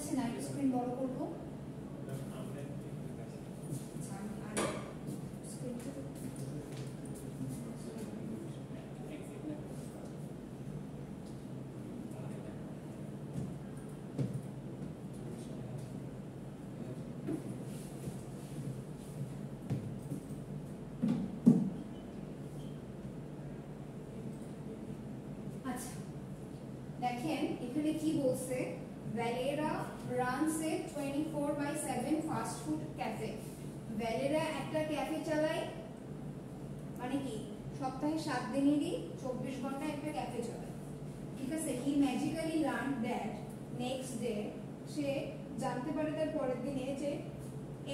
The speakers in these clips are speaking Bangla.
যাচ্ছে না, একটু স্ক্রিন বড় করবো। দেখেন এখানে কি বলছে, ভ্যালেরা রানস এ 24/7 ফাস্ট ফুড ক্যাফে। ভ্যালেরা একটা ক্যাফে চালায়, মানে কি সপ্তাহে 7 দিনেরই 24 ঘন্টা একটা ক্যাফে চালায়, ঠিক আছে। He magically learn that next day, সে জানতে পারে তার পরের দিনে যে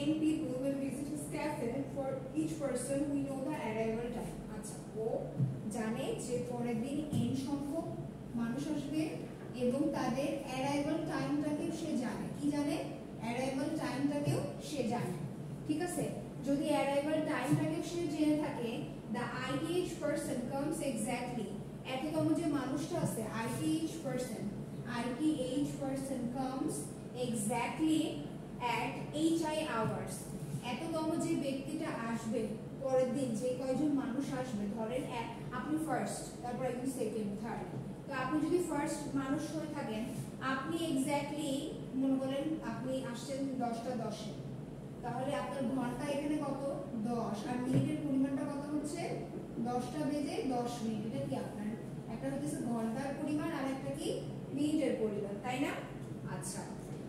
n people will visit his cafe for each person we know the arrival time। আচ্ছা, ও জানে যে পরের দিন n সংখ্যক মানুষ আসবে এবং তাদের অ্যারাইভাল টাইমটাকেও সে জানে। কি জানে? অ্যারাইভাল টাইমটাকেও সে জানে, ঠিক আছে। যদি অ্যারাইভাল টাইমটাকেও সে জেনে থাকে, the ITH person comes exactly, এততম যে মানুষটা আছে ITH person comes exactly at HI hours, এততম যে ব্যক্তিটা আসবে পরের দিন, যে কয়জন মানুষ আসবে, ধরেন আপনি ফার্স্ট, তারপর একজন সেকেন্ড, থার্ড, তো আপনি যদি ফার্স্ট মানুষ হয়ে থাকেন, আপনি এক্স্যাক্টলি মনে করেন আপনি আসছেন 10টা 10-এ, তাহলে আপনার ঘন্টা এখানে কত? 10, আর মিনিটের পরিমাণটা কত হচ্ছে? 10টা বেজে 10 মিনিট। এটা কি আপনার একটা হচ্ছে ঘন্টার পরিমাণ, আর একটা কি মিনিটের পরিমাণ, তাই না? আচ্ছা,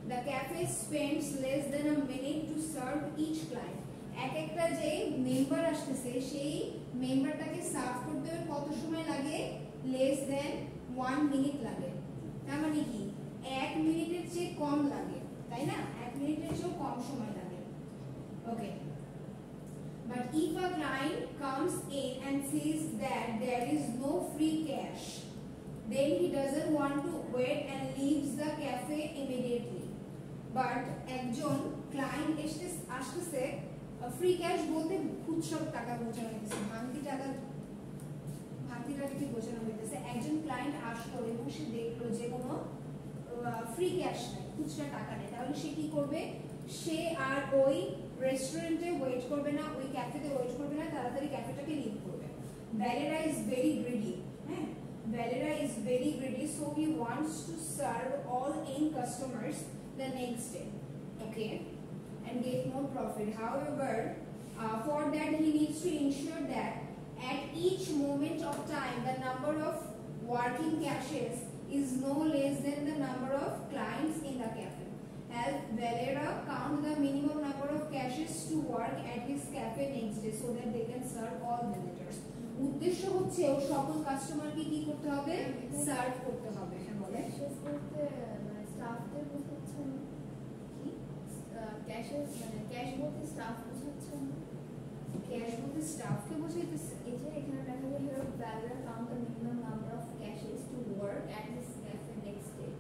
the cafe spends less than a minute to serve each client, এক একটা যে মেম্বার আসতেছে সেই মেম্বারটাকে সার্ভ করতে কত সময় লাগে? less than 1 মিনিট লাগে। তার মানে কি 1 মিনিটের চেয়ে কম লাগে, তাই না? 1 মিনিটের চেয়ে কম সময় লাগে। ওকে, but if a client comes in and says that there is no free cash, then he doesn't want to wait and leaves the cafe immediately। but একজন ক্লায়েন্ট আসতেছে, ফ্রি ক্যাশ বলতে খুচরো টাকা বোঝানো হইতেছে, ভাঙতি টাকা কি বোঝানো হইতেছে। একজন ক্লায়েন্ট আসলো এবং সে দেখলো যে কোনো ফ্রি ক্যাশ নাই, খুচরা টাকা নেই, তাহলে সে কি করবে? সে আর ওই রেস্টুরেন্টে ওয়েট করবে না, ওই ক্যাফেতে ওয়েট করবে না, তাড়াতাড়ি ক্যাফেটাকে লিভ করবে। ভ্যালেরা ইজ ভেরি গ্রিডি, হ্যাঁ, Valera is very greedy, so he wants to serve all in customers the next day, okay, and get more profit. However, for that he needs to ensure that at each moment of time the number of working cashiers is no less than the number of clients in the cafe. Help Valera count the minimum number of cashiers to work at his cafe next day so that they can serve all visitors. উদ্দেশ্য হচ্ছে ও সকল কাস্টমারকে কি করতে হবে? সার্ভ করতে হবে। হ্যাঁ বলে মানে স্টাফদের বোঝাচ্ছেন কি? ক্যাশিয়ার মানে ক্যাশ বলতে স্টাফ বোঝাচ্ছেন, ক্যাশ বলতে স্টাফকে বোঝাইতেছে। এই যে এখানে দেখা যায় here Valera count the minimum number of cashiers to work at his cafe next day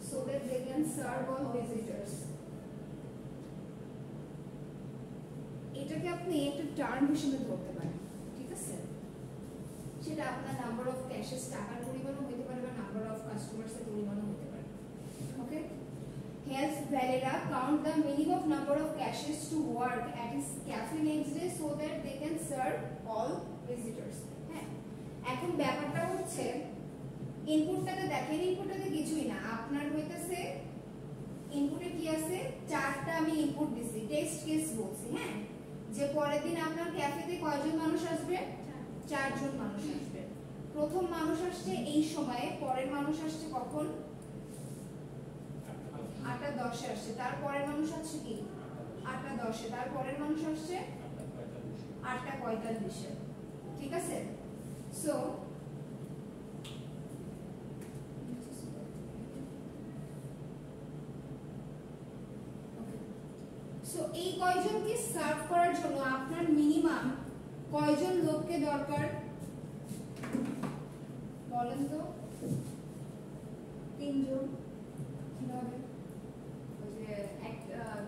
so that they can serve all visitors। এটাকে আপনি একটা টার্ম হিসেবে ধরতে পারেন, ঠিক আছে। সেটা আপনার নাম্বার অফ ক্যাশেস টাকার পরিমাণও হতে পারে বা নাম্বার অফ কাস্টমার্স এর পরিমাণও হতে পারে। ওকে, helps Valera count the minimum number of cashiers to work at his cafe next day so that they can serve all visitors। হ্যাঁ, এখন ব্যাপারটা হচ্ছে ইনপুটটাতে দেখেন, ইনপুটটাতে কিছুই না, আপনার হইতেছে ইনপুটে কি আছে? 4টা আমি ইনপুট দিছি, টেস্ট কেস বলছি, হ্যাঁ, যে পরের দিন আপনার ক্যাফেতে কয়জন মানুষ আসবে? 4 জন মানুষ আসবে। প্রথম মানুষ আসছে এই সময়ে, পরের মানুষ আসছে কখন? 8টা 10-এ আসছে, তারপরের মানুষ আসছে কি 8টা 10-এ, তারপরের মানুষ আসছে 8টা 45-এ, ঠিক আছে। সো এই কয়জনকে সার্ভ করার জন্য আপনার মিনিমাম কয়জন লোককে দরকার বলেন তো? 3 জন। কিভাবে? ওই যে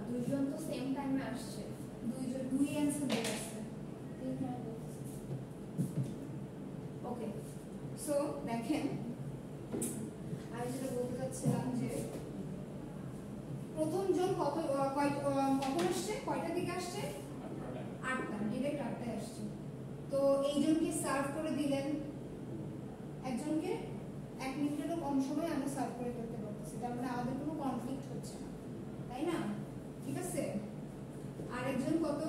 2 জন তো সেম টাইমে আসছে, 2 জন, 2 অ্যানসার দিয়ে আসছে। ওকে, সো দেখেন আমি যেটা বলতে চাচ্ছিলাম যে প্রথম জন কখন আসছে, কয়টার দিকে আসছে? 8টা, ডিরেক্ট 8টায় আসছে। তো এইজনকে সার্ভ করে দিলেন, একজনকে 1 মিনিটেরও কম সময় আমরা সার্ভ করে করতে পারতেছি, তার মানে আমাদের কোনো কনফ্লিক্ট হচ্ছে না, তাই না? ঠিক আছে। আরেকজন কত?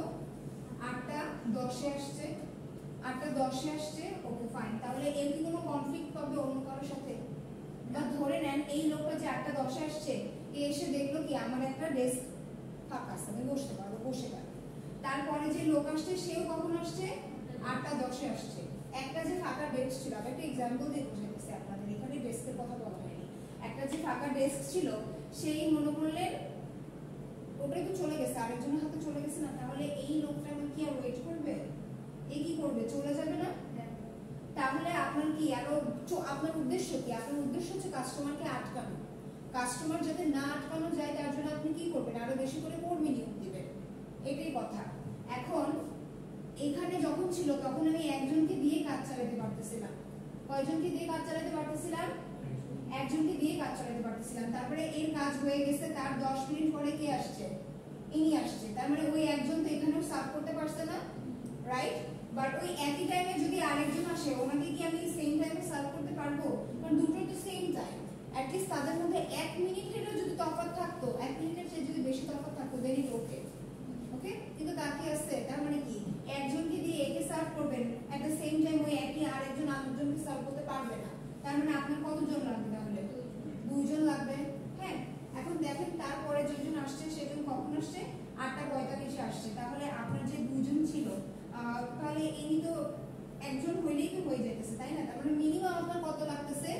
8:10-এ আসছে, 8:10-এ আসছে, ওকে ফাইন। তাহলে এর কি কোনো কনফ্লিক্ট পাবে অন্য কারোর সাথে? বা ধরে নেন এই লোকটা যে 8:10-এ আসছে, এ এসে দেখলো কি আমার একটা ডেস্ক ফাঁকা আছে, আমি বসতে পারবো, বসে গেল। তারপরে যে লোক আসছে সেও কখন আসছে? 8:10-এ আসছে। একটা যে ফাঁকা ডেস্ক ছিল, আমি একটা এক্সাম্পল দিয়ে বোঝাইতেছি আপনাদের, এখানে ডেস্কের কথা বলা হয়নি। একটা যে ফাঁকা ডেস্ক ছিল সেই মনে করলেন ওটাই তো চলে গেছে, আরেকজনের হাতে চলে গেছে না, তাহলে এই লোকটা কি আর ওয়েট করবে? এ কি করবে? চলে যাবে না? তাহলে আপনার কি আরো আপনার উদ্দেশ্য কি? আপনার উদ্দেশ্য হচ্ছে কাস্টমারকে আটকানো। কাস্টমার যাতে না আটকানো যায় তার জন্য আপনি কি করবেন? আরো বেশি করে কর্মী নিয়োগ দিবেন, এটাই কথা। এখন এখানে যখন ছিল তখন আমি একজনকে দিয়ে কাজ চালাতে পারতেছিলাম। কয়জনকে দিয়ে কাজ চালাতে পারতেছিলাম? একজনকে দিয়ে কাজ চালাতে পারতেছিলাম। তারপরে এর কাজ হয়ে গেছে, তার 10 মিনিট পরে কে আসছে? ইনি আসছে। তার মানে ওই একজন তো এখানেও সার্ভ করতে পারছে না, রাইট? বাট ওই একই টাইমে যদি আরেকজন আসে, ওনাকে কি আমি সেম টাইমে সার্ভ করতে পারবো? কারণ দুটোই তো সেম টাইম। অ্যাট লিস্ট তাদের মধ্যে 1 মিনিটেরও যদি তফাৎ থাকতো, 1 মিনিটের চেয়ে যদি বেশি তফাৎ থাকতো, দেন ইট ওকে। ওকে, কিন্তু তা কি আছে? তার মানে কি একজনকে দিয়ে একে সার্ভ করবেন, এট দ্য সেম টাইম ওই একই আরেকজন আরেকজনকে সার্ভ করতে পারবে না। তার মানে আপনার কতজন লাগবে? তাহলে 2 জন লাগবে। হ্যাঁ, এখন দেখেন তারপরে যেজন আসছে সেজন কখন আসছে? 8:45-এ আসছে। তাহলে আপনার যে 2 জন ছিল, তাহলে ইনি তো একজন হইলেই তো হয়ে যাইতেছে, তাই না? তার মানে মিনিমাম আপনার কত লাগতেছে?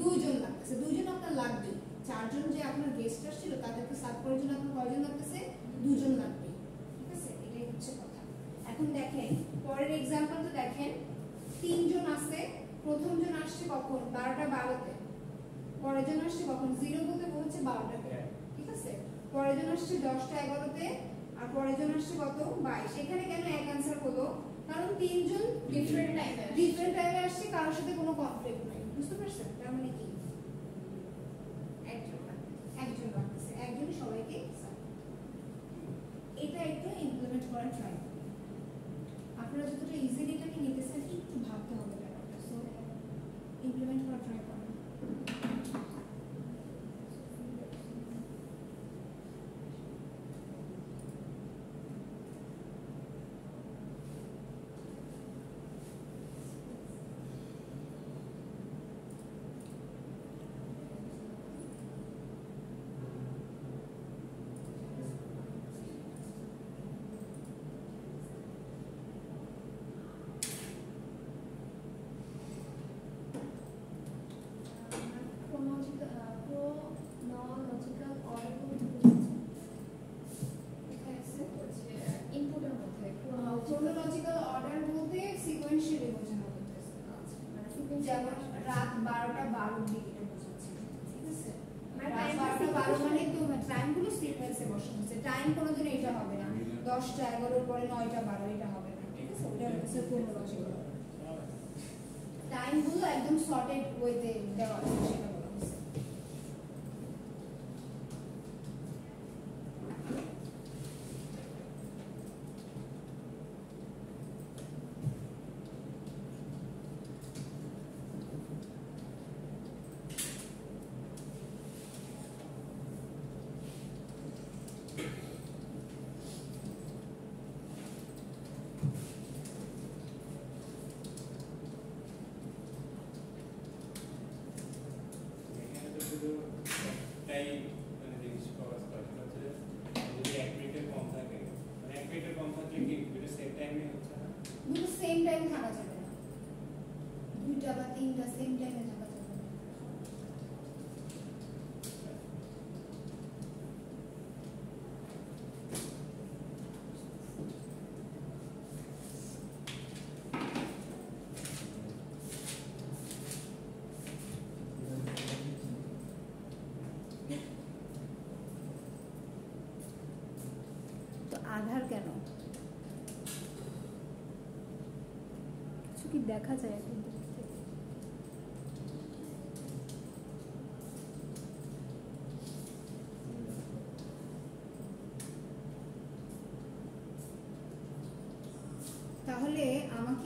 2 জন লাগতেছে। 2 জন আপনার লাগবে। 4 জন যে আপনার গেস্ট আসছিল তাদেরকে সার্ভ করার জন্য আপনার কয়জন লাগতেছে? 2 জন লাগবে। ঠিক আছে, এটাই হচ্ছে কথা। এখন দেখেন পরের एग्जांपल তো দেখেন 3 জন আছে। প্রথম জন আসছে কখন? 12:12-তে। পরের জন আসছে কখন? 0 বলতে বলছে 12টাতে। ঠিক আছে, পরের জন আসছে 10:11-তে, আর পরের জন আসছে কত? 22। এখানে কেন এক आंसर হলো? কারণ 3 জন ডিফারেন্ট টাইমে আসছে, কারোর সাথে কোনো কনফ্লিক্ট নাই। বুঝতে পারছেন? তার মানে কি একজন লাগতেছে, একজনই সবাইকে সার্ভ। এটা একটু ইমপ্লিমেন্ট করার ট্রাই করুন। আপনারা যতটা ইজিলি এটাকে নিতেছেন একটু ভাবতে হবে ব্যাপারটা, সো ইমপ্লিমেন্ট করার ট্রাই করুন। chronological order বলতে সিকোয়েন্সিয়ালি বোঝানো হচ্ছে, মানে যেমন রাত 12:12 দিকে এটা বোঝাচ্ছে। ঠিক আছে, রাত 12:12 মানে তো টাইমগুলো সিকোয়েন্সে বসানো হচ্ছে। টাইম কোনোদিন এটা হবে না 10:11 পরে 9:12 এটা হবে না। ঠিক আছে, ওটা হচ্ছে chronological টাইমগুলো একদম সর্টেড ওয়েতে দেওয়া আছে, সেটা বলা হচ্ছে। সেম টাইম থাকা যাবে না, 2টা বা 3টা সেম টাইমে থাকা যাবে না। তো আধার কেন কি দেখা যায় এখন?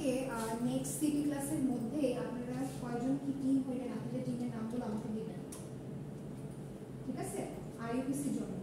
আমাকে নেক্সট সিটি ক্লাসের মধ্যে আপনারা কয়জন কি টিম হইলেন আপনাদের টিমের নামগুলো আমাকে দিবেন, ঠিক আছে? আইইউপিসির জন্য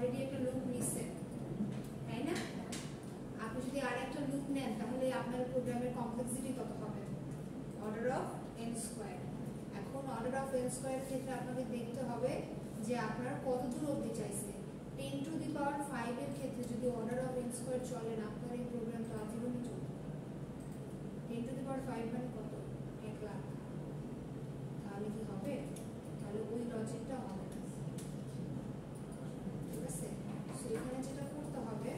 অলরেডি একটা লুপ নিছেন, তাই না? আপনি যদি আরেকটা লুপ নেন তাহলে আপনার প্রোগ্রামের কমপ্লেক্সিটি কত হবে? Order of n square. এখন অর্ডার অফ n স্কয়ার ক্ষেত্রে আপনাকে দেখতে হবে যে আপনার কত দূর অবধি চাইছে। 10 টু দি পাওয়ার 5 এর ক্ষেত্রে যদি অর্ডার অফ n স্কয়ার চলেন আপনার এই প্রোগ্রামটা আজীবনই চলবে। 10 টু দি পাওয়ার 5 মানে কত? 1 লাখ। তাহলে কি হবে? তাহলে ওই লজিকটা হবে না, ঠিক আছে? সো এখানে যেটা করতে হবে,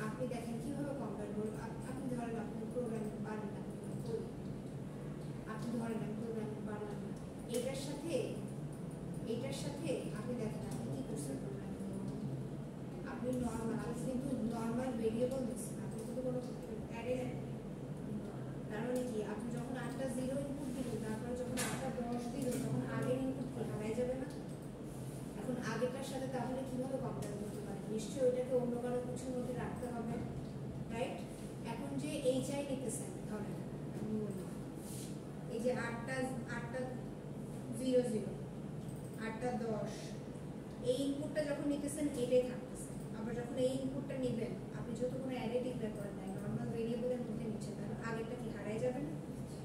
আপনি দেখেন কিভাবে কম্পেয়ার করবেন। আপনি ধরেন আপনি প্রোগ্রামিং পারেন না, আপনি ধরেন আমি প্রোগ্রামিং পারলাম না, এটার সাথে আপনি দেখেন আপনি কি করছেন প্রোগ্রামিং। আপনি নর্মাল কিন্তু নর্মাল ভেরিয়েবল দিচ্ছেন, আপনি কিন্তু কোনো অ্যারে নেন। তার মানে কি আপনি যখন 8টা 0 ইনপুট দিবেন তারপরে যখন 8টা 10 দিবেন তখন আগের ইনপুট কি হারাই যাবে না? এখন আগেরটার সাথে তাহলে কিভাবে কম্পেয়ার করতে পারেন? নিশ্চয়ই ওইটাকে অন্য কারো কিছুর মধ্যে রাখতে হবে, রাইট? এখন যে এইচআই নিতেছেন ধরেন আমি বললাম এই যে 8টা 00 8টা 10 এই ইনপুটটা যখন নিতেছেন এটাই থাকতেছে। আবার যখন এই ইনপুটটা নেবেন আপনি যত কোনো অ্যারে ডিক্লেয়ার করেন নাই নর্মাল ভেরিয়েবলের মধ্যে নিচ্ছেন, তাহলে আগেরটা কি হারাই যাবে না?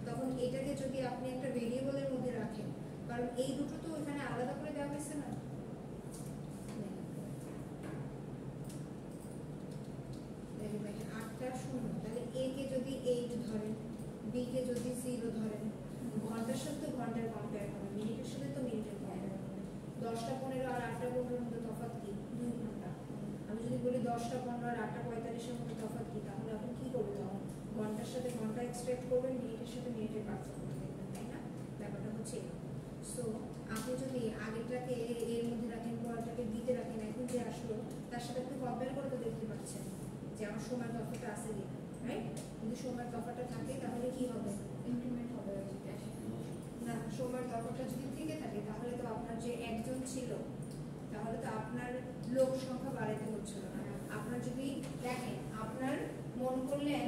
তখন এটাকে যদি আপনি একটা ভেরিয়েবলের মধ্যে রাখেন, কারণ এই দুটো তো এখানে আলাদা করে দেওয়া হয়েছে না, 8টা 0, তাহলে a কে যদি 8 ধরেন, b কে যদি 0 ধরেন, ঘন্টার সাথে তো ঘন্টার কম্পেয়ার হবে, মিনিটের সাথে তো মিনিটের কম্পেয়ার হবে। 10টা 15 আর 8টা 15 এর মধ্যে তফাৎ কি? 2 ঘন্টা। আমি যদি বলি 10টা 15 আর 8টা 45 এর মধ্যে তফাৎ কি, তাহলে আপনি কি করবেন? তখন ঘন্টার সাথে ঘন্টা এক্সট্রাক্ট করবেন, মিনিটের সাথে মিনিটের পার্থক্য দেখবেন, তাই না? ব্যাপারটা হচ্ছে সো আপনি যদি আগেরটাকে এর মধ্যে রাখেন, পরেরটাকে দিতে রাখেন, এখন যে আসলো তার সাথে আপনি কম্পেয়ার করে তো দেখতে পাচ্ছেন যে আমার সময় তফাৎটা আছে কিনা, রাইট? যদি সময়ের তফাৎটা থাকে তাহলে কি হবে? ইনক্রিমেন্ট হবে না, সময়ের তফাৎটা যদি থেকে থাকে তাহলে তো আপনার যে একজন ছিল তাহলে তো আপনার লোক সংখ্যা বাড়াতে হচ্ছিল না। আপনার যদি দেখেন আপনার মন করলেন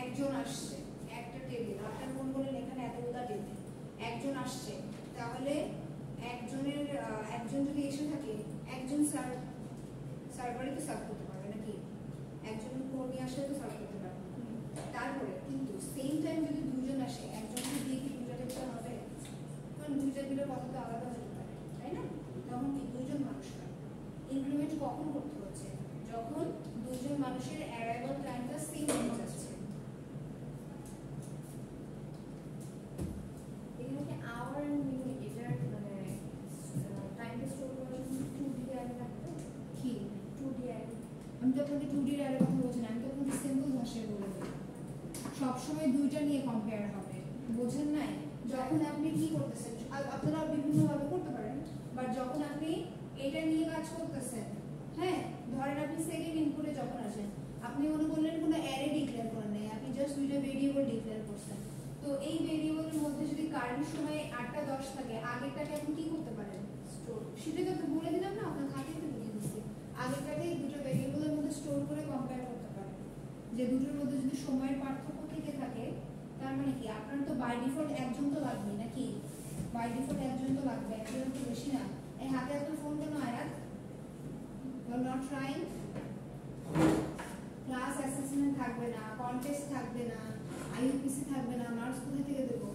একজন আসছে একটা টেবিল, আপনার মন করলেন এখানে এতগুলো টেবিল, একজন আসছে, তাহলে একজন যদি এসে থাকে একজন সার্ভারে তো সার্ভ করতে পারবে নাকি? একজন কর্মী আসলে তো সার্ভ করতে পারবে। তারপরে কিন্তু সেম টাইম যদি দুজন আসে, একজনকে দিয়ে কি দুটা টেবিল হবে? কারণ দুই টেবিলের কথা তো আলাদা হতে পারে, তাই না? তখন কি দুইজন মানুষ হয়। ইনক্রিমেন্ট কখন করতে হচ্ছে? যখন দুজন মানুষের অ্যারাইভাল টাইমটা সেম হয়ে যাচ্ছে। এখানে কি আওয়ার এন্ড মিনিট এটার মানে টাইমটা স্টোর করার জন্য 2D অ্যারে থাকবে কি 2D অ্যারে? আমি তো আপনাকে 2D এর অ্যারে কথা বলছি না, আমি তো আপনাকে সিম্পল ভাষায় বলে দিই। সবসময় দুইটা নিয়ে কম্পেয়ার হবে, বোঝেন নাই? যখন আপনি কি করতেছেন আপনারা বিভিন্নভাবে করতে পারেন, বাট যখন আপনি এটা নিয়ে কাজ করতেছেন, হ্যাঁ ধরেন আপনি সেকেন্ড ইনপুটে যখন আসেন আপনি মনে করলেন কোনো অ্যারে ডিক্লেয়ার করেন নাই, আপনি জাস্ট দুইটা ভেরিয়েবল ডিক্লেয়ার করছেন। তো এই ভেরিয়েবলের মধ্যে যদি কারেন্ট সময় 8টা 10 থাকে, আগেরটাকে আপনি কি করতে পারেন? স্টোর। সেটা তো আপনি বলে দিলাম না, আপনার খাতায় তো লিখে দিচ্ছি। আগেরটাকে দুটো ভেরিয়েবলের মধ্যে স্টোর করে কম্পেয়ার করতে পারেন। যে দুটোর মধ্যে যদি সময়ের পার্থক্য থেকে থাকে তার মানে কি আপনার তো বাই ডিফল্ট একজন তো লাগবে নাকি? বাই ডিফল্ট একজন তো লাগবে, একজন তো বেশি না। এই হাতে আপনার ফোন কেন আয়াত? You are not trying. Class assessment থাকবে না, কন্টেস্ট থাকবে না, আইইউপিসি থাকবে না, মার্কস কোথা থেকে দেবো?